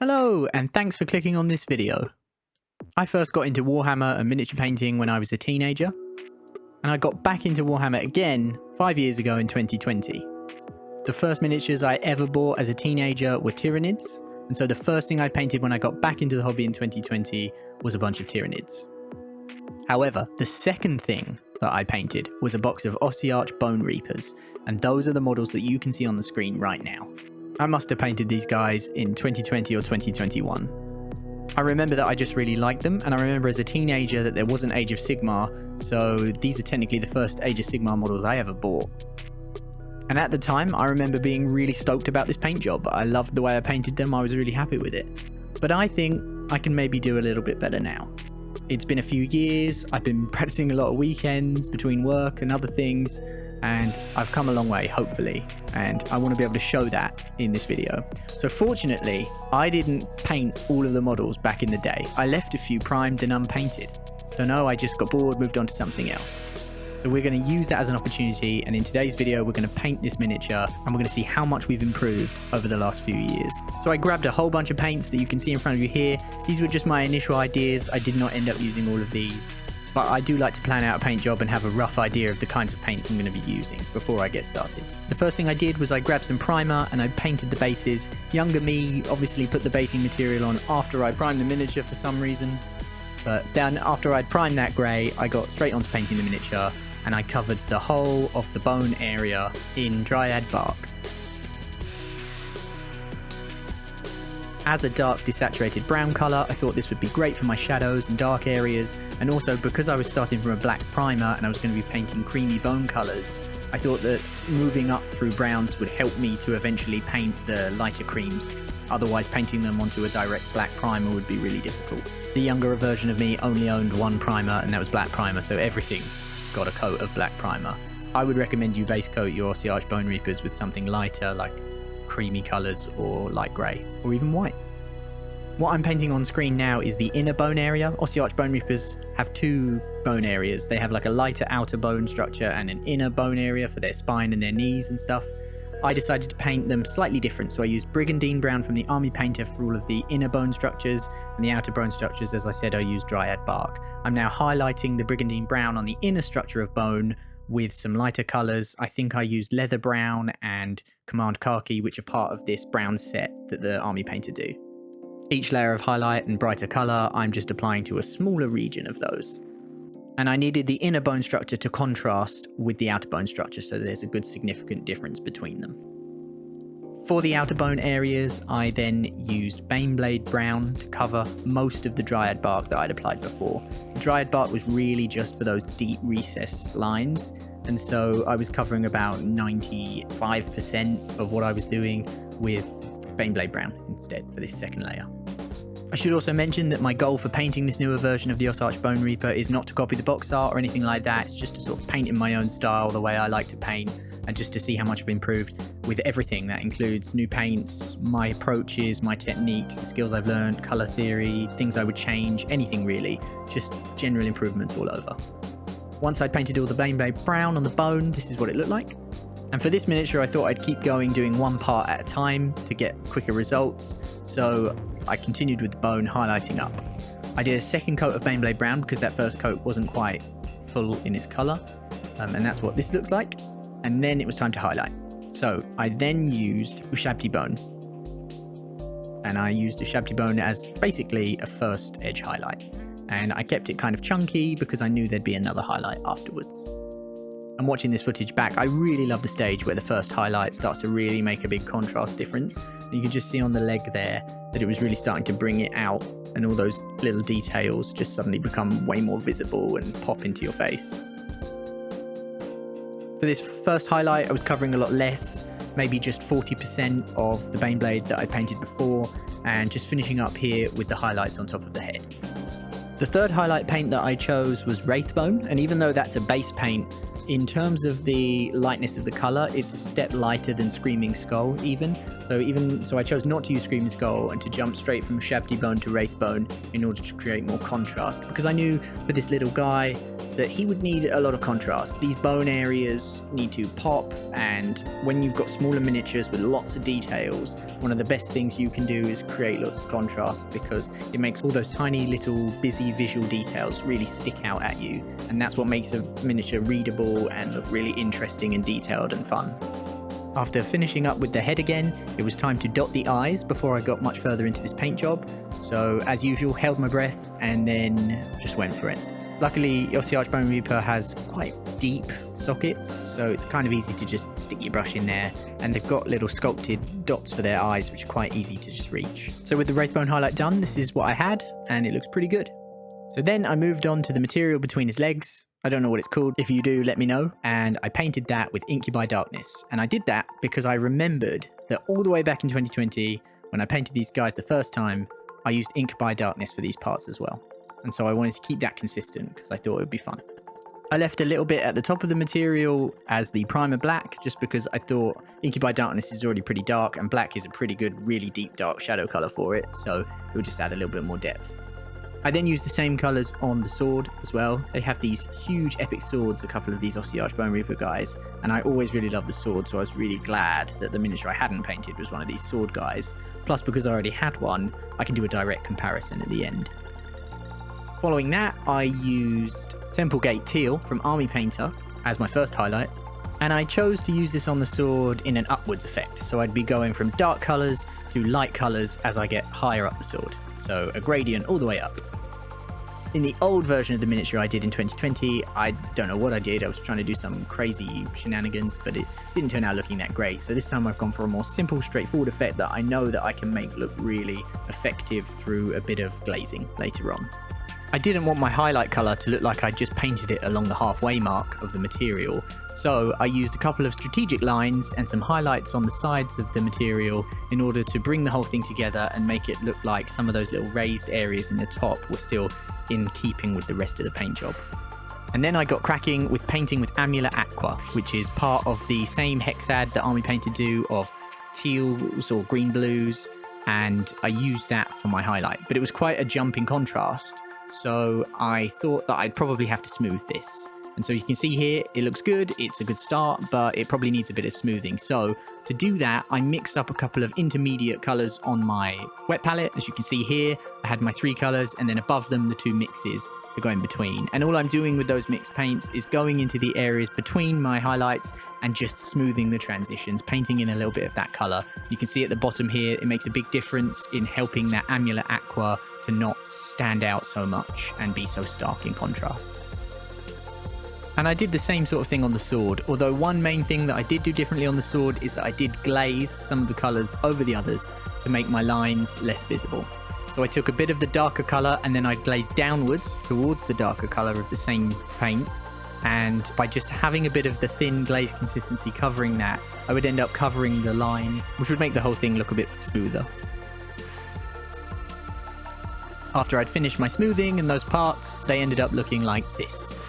Hello, and thanks for clicking on this video. I first got into Warhammer and miniature painting when I was a teenager, and I got back into Warhammer again 5 years ago in 2020. The first miniatures I ever bought as a teenager were Tyranids, and so the first thing I painted when I got back into the hobby in 2020 was a bunch of Tyranids. However, the second thing that I painted was a box of Ossiarch Bonereapers, and those are the models that you can see on the screen right now. I must have painted these guys in 2020 or 2021. I remember that I just really liked them, and I remember as a teenager that there wasn't Age of Sigmar, so these are technically the first Age of Sigmar models I ever bought. And at the time, I remember being really stoked about this paint job. I loved the way I painted them, I was really happy with it. But I think I can maybe do a little bit better now. It's been a few years, I've been practicing a lot of weekends between work and other things, and I've come a long way, hopefully, and I want to be able to show that in this video. So fortunately, I didn't paint all of the models back in the day. I left a few primed and unpainted. Don't know, I just got bored, moved on to something else. So we're going to use that as an opportunity, and in today's video we're going to paint this miniature and we're going to see how much we've improved over the last few years. So I grabbed a whole bunch of paints that you can see in front of you here. These were just my initial ideas. I did not end up using all of these, but I do like to plan out a paint job and have a rough idea of the kinds of paints I'm going to be using before I get started. The first thing I did was I grabbed some primer and I painted the bases. Younger me obviously put the basing material on after I primed the miniature for some reason, but then after I'd primed that grey, I got straight onto painting the miniature, and I covered the whole of the bone area in Dryad bark. As a dark desaturated brown colour, I thought this would be great for my shadows and dark areas, and also because I was starting from a black primer and I was going to be painting creamy bone colours, I thought that moving up through browns would help me to eventually paint the lighter creams. Otherwise, painting them onto a direct black primer would be really difficult. The younger version of me only owned one primer, and that was black primer, so everything got a coat of black primer. I would recommend you base coat your Ossiarch Bonereapers with something lighter, like creamy colours or light grey, or even white. What I'm painting on screen now is the inner bone area. Ossiarch Bonereapers have two bone areas. They have like a lighter outer bone structure and an inner bone area for their spine and their knees and stuff. I decided to paint them slightly different, so I used Brigandine Brown from the Army Painter for all of the inner bone structures, and the outer bone structures, as I said, I used Dryad bark. I'm now highlighting the Brigandine Brown on the inner structure of bone with some lighter colours. I think I used Leather Brown and Command Khaki, which are part of this brown set that the Army Painter do. Each layer of highlight and brighter colour, I'm just applying to a smaller region of those. And I needed the inner bone structure to contrast with the outer bone structure, so there's a good significant difference between them. For the outer bone areas, I then used Baneblade Brown to cover most of the Dryad bark that I'd applied before. The Dryad bark was really just for those deep recess lines, and so I was covering about 95% of what I was doing with Baneblade Brown instead for this second layer. I should also mention that my goal for painting this newer version of the Ossiarch Bonereaper is not to copy the box art or anything like that. It's just to sort of paint in my own style, the way I like to paint, and just to see how much I've improved with everything. That includes new paints, my approaches, my techniques, the skills I've learned, colour theory, things I would change, anything really. Just general improvements all over. Once I'd painted all the Baneblade Brown on the bone, this is what it looked like. And for this miniature, I thought I'd keep going, doing one part at a time to get quicker results. So I continued with the bone, highlighting up. I did a second coat of Baneblade Brown because that first coat wasn't quite full in its colour. And that's what this looks like. And then it was time to highlight. So I then used Ushabti Bone. And I used Ushabti Bone as basically a first edge highlight. And I kept it kind of chunky because I knew there'd be another highlight afterwards. And watching this footage back, I really love the stage where the first highlight starts to really make a big contrast difference. And you can just see on the leg there that it was really starting to bring it out, and all those little details just suddenly become way more visible and pop into your face. For this first highlight, I was covering a lot less, maybe just 40% of the Baneblade that I painted before, and just finishing up here with the highlights on top of the head. The third highlight paint that I chose was Wraithbone, and even though that's a base paint, in terms of the lightness of the colour, it's a step lighter than Screaming Skull even. So I chose not to use Screaming Skull and to jump straight from Ushabti Bone to Wraithbone in order to create more contrast. Because I knew for this little guy, that he would need a lot of contrast. These bone areas need to pop, and when you've got smaller miniatures with lots of details, one of the best things you can do is create lots of contrast, because it makes all those tiny little busy visual details really stick out at you, and that's what makes a miniature readable and look really interesting and detailed and fun. After finishing up with the head again, it was time to dot the eyes before I got much further into this paint job. So as usual, held my breath and then just went for it. Luckily, Ossiarch Bonereaper has quite deep sockets, so it's kind of easy to just stick your brush in there, and they've got little sculpted dots for their eyes, which are quite easy to just reach. So with the Wraithbone highlight done, this is what I had, and it looks pretty good. So then I moved on to the material between his legs. I don't know what it's called. If you do, let me know. And I painted that with Incubi Darkness. And I did that because I remembered that all the way back in 2020, when I painted these guys the first time, I used Incubi Darkness for these parts as well. And so I wanted to keep that consistent because I thought it would be fun. I left a little bit at the top of the material as the primer black, just because I thought Incubi Darkness is already pretty dark and black is a pretty good, really deep dark shadow color for it. So it would just add a little bit more depth. I then used the same colours on the sword as well. They have these huge epic swords, a couple of these Ossiarch Bonereaper guys, and I always really loved the sword, so I was really glad that the miniature I hadn't painted was one of these sword guys. Plus, because I already had one, I can do a direct comparison at the end. Following that, I used Templegate Teal from Army Painter as my first highlight, and I chose to use this on the sword in an upwards effect, so I'd be going from dark colours to light colours as I get higher up the sword, so a gradient all the way up. In the old version of the miniature I did in 2020, I don't know what I did. I was trying to do some crazy shenanigans, but it didn't turn out looking that great. So this time I've gone for a more simple, straightforward effect that I know that I can make look really effective through a bit of glazing later on. I didn't want my highlight colour to look like I just painted it along the halfway mark of the material, so I used a couple of strategic lines and some highlights on the sides of the material in order to bring the whole thing together and make it look like some of those little raised areas in the top were still in keeping with the rest of the paint job. And then I got cracking with painting with Amula Aqua, which is part of the same hexad that Army Painter do of teals or green blues, and I used that for my highlight, but it was quite a jump in contrast. So I thought that I'd probably have to smooth this. And so you can see here, it looks good, it's a good start, but it probably needs a bit of smoothing. So to do that, I mixed up a couple of intermediate colors on my wet palette. As you can see here, I had my 3 colors, and then above them, the 2 mixes that go in between. And all I'm doing with those mixed paints is going into the areas between my highlights and just smoothing the transitions, painting in a little bit of that color. You can see at the bottom here, it makes a big difference in helping that Amula Aqua to not stand out so much and be so stark in contrast. And I did the same sort of thing on the sword, although one main thing that I did do differently on the sword is that I did glaze some of the colours over the others to make my lines less visible. So I took a bit of the darker colour and then I glazed downwards towards the darker colour of the same paint, and by just having a bit of the thin glaze consistency covering that, I would end up covering the line, which would make the whole thing look a bit smoother. After I'd finished my smoothing and those parts, they ended up looking like this.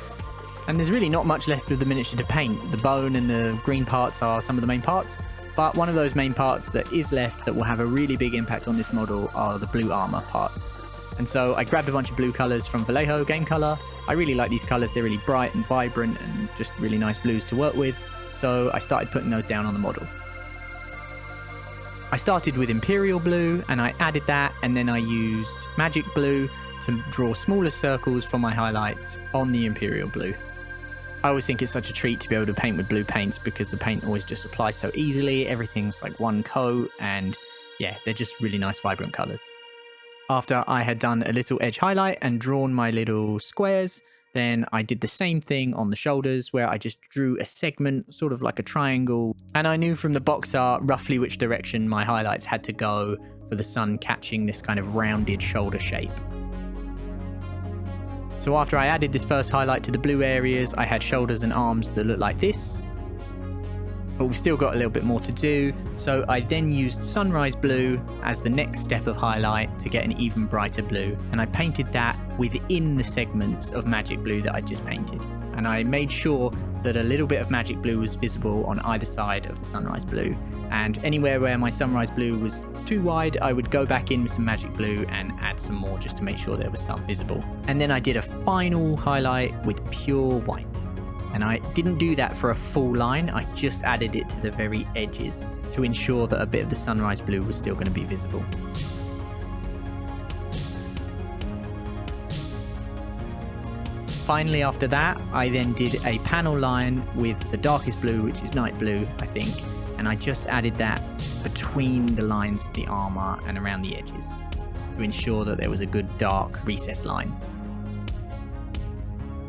And there's really not much left of the miniature to paint. The bone and the green parts are some of the main parts, but one of those main parts that is left that will have a really big impact on this model are the blue armor parts. And so I grabbed a bunch of blue colors from Vallejo Game Color. I really like these colors, they're really bright and vibrant and just really nice blues to work with, so I started putting those down on the model. I started with Imperial Blue and I added that, and then I used Magic Blue to draw smaller circles for my highlights on the Imperial Blue. I always think it's such a treat to be able to paint with blue paints because the paint always just applies so easily, everything's like one coat, and yeah, they're just really nice vibrant colours. After I had done a little edge highlight and drawn my little squares, then I did the same thing on the shoulders where I just drew a segment, sort of like a triangle, and I knew from the box art roughly which direction my highlights had to go for the sun catching this kind of rounded shoulder shape. So after I added this first highlight to the blue areas, I had shoulders and arms that look like this. But we've still got a little bit more to do, so I then used Sunrise Blue as the next step of highlight to get an even brighter blue, and I painted that within the segments of Magic Blue that I just painted. And I made sure that a little bit of magic blue was visible on either side of the sunrise blue, and anywhere where my sunrise blue was too wide, I would go back in with some magic blue and add some more just to make sure there was some visible. And then I did a final highlight with pure white. And I didn't do that for a full line, I just added it to the very edges to ensure that a bit of the sunrise blue was still going to be visible. Finally, after that, I then did a panel line with the darkest blue, which is night blue, I think, and I just added that between the lines of the armor and around the edges to ensure that there was a good dark recess line.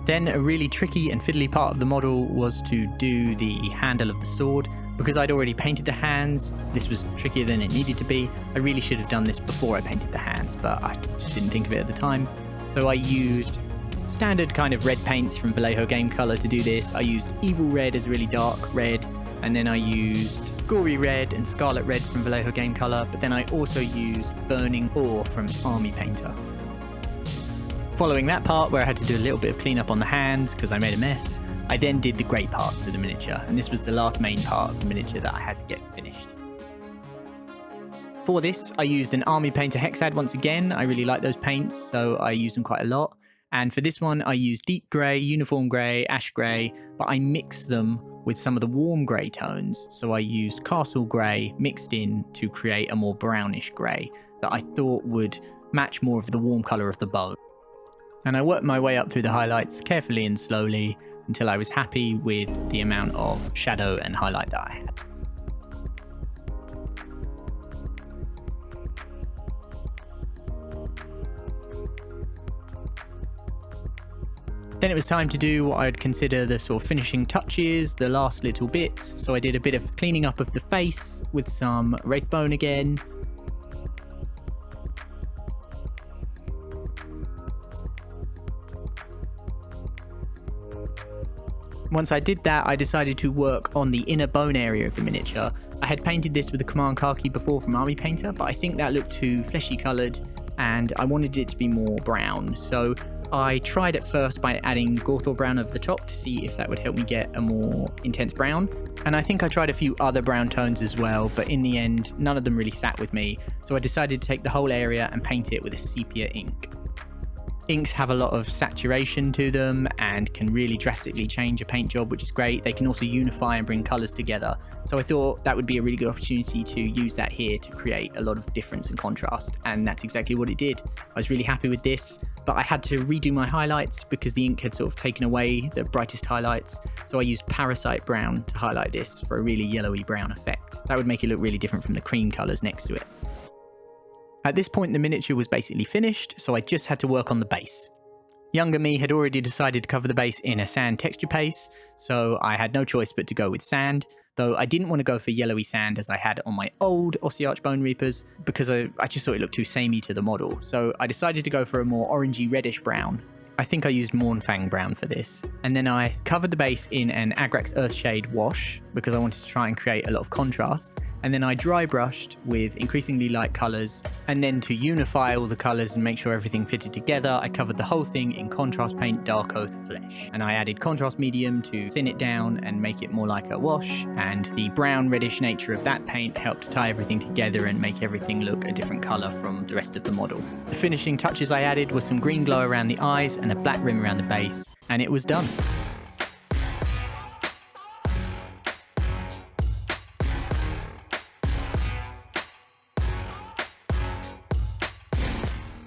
Then a really tricky and fiddly part of the model was to do the handle of the sword. Because I'd already painted the hands, this was trickier than it needed to be. I really should have done this before I painted the hands, but I just didn't think of it at the time. So I used standard kind of red paints from Vallejo Game Color to do this. I used Evil Red as a really dark red, and then I used Gory Red and Scarlet Red from Vallejo Game Color, but then I also used Burning Ore from Army Painter. Following that part where I had to do a little bit of cleanup on the hands because I made a mess, I then did the grey parts of the miniature, and this was the last main part of the miniature that I had to get finished. For this, I used an Army Painter Hexad once again. I really like those paints, so I used them quite a lot. And for this one, I used deep grey, uniform grey, ash grey, but I mixed them with some of the warm grey tones. So I used castle grey mixed in to create a more brownish grey that I thought would match more of the warm colour of the bow. And I worked my way up through the highlights carefully and slowly until I was happy with the amount of shadow and highlight that I had. Then it was time to do what I'd consider the sort of finishing touches, the last little bits. So I did a bit of cleaning up of the face with some Wraithbone again. Once I did that, I decided to work on the inner bone area of the miniature. I had painted this with the Command Khaki before from Army Painter, but I think that looked too fleshy coloured and I wanted it to be more brown. So I tried at first by adding Gorthor brown over the top to see if that would help me get a more intense brown. And I think I tried a few other brown tones as well, but in the end, none of them really sat with me. So I decided to take the whole area and paint it with a sepia ink. Inks have a lot of saturation to them and can really drastically change a paint job, which is great. They can also unify and bring colours together. So I thought that would be a really good opportunity to use that here to create a lot of difference and contrast. And that's exactly what it did. I was really happy with this, but I had to redo my highlights because the ink had sort of taken away the brightest highlights. So I used Parasite Brown to highlight this for a really yellowy brown effect. That would make it look really different from the cream colours next to it. At this point, the miniature was basically finished, so I just had to work on the base. Younger me had already decided to cover the base in a sand texture paste, so I had no choice but to go with sand, though I didn't want to go for yellowy sand as I had on my old Ossiarch Bonereapers, because I just thought it looked too samey to the model, so I decided to go for a more orangey reddish brown. I think I used Mournfang brown for this. And then I covered the base in an Agrax Earthshade wash because I wanted to try and create a lot of contrast. And then I dry brushed with increasingly light colours. And then to unify all the colours and make sure everything fitted together, I covered the whole thing in contrast paint Dark Oath Flesh. And I added contrast medium to thin it down and make it more like a wash. And the brown reddish nature of that paint helped tie everything together and make everything look a different colour from the rest of the model. The finishing touches I added was some green glow around the eyes and a black rim around the base, and it was done.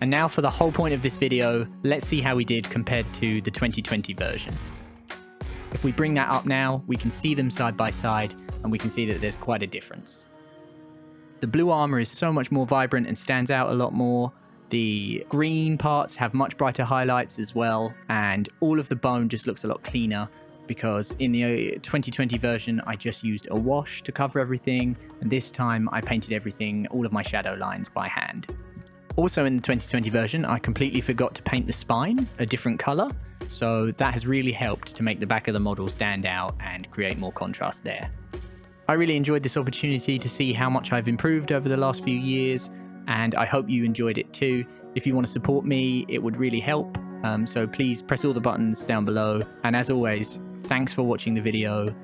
And now for the whole point of this video, let's see how we did compared to the 2020 version. If we bring that up now, we can see them side by side, and we can see that there's quite a difference. The blue armor is so much more vibrant and stands out a lot more. The green parts have much brighter highlights as well, and all of the bone just looks a lot cleaner because in the 2020 version I just used a wash to cover everything, and this time I painted everything, all of my shadow lines, by hand. Also in the 2020 version I completely forgot to paint the spine a different colour, so that has really helped to make the back of the model stand out and create more contrast there. I really enjoyed this opportunity to see how much I've improved over the last few years, and I hope you enjoyed it too. If you want to support me, it would really help. So please press all the buttons down below. And as always, Thanks for watching the video,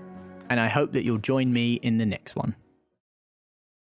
and I hope that you'll join me in the next one.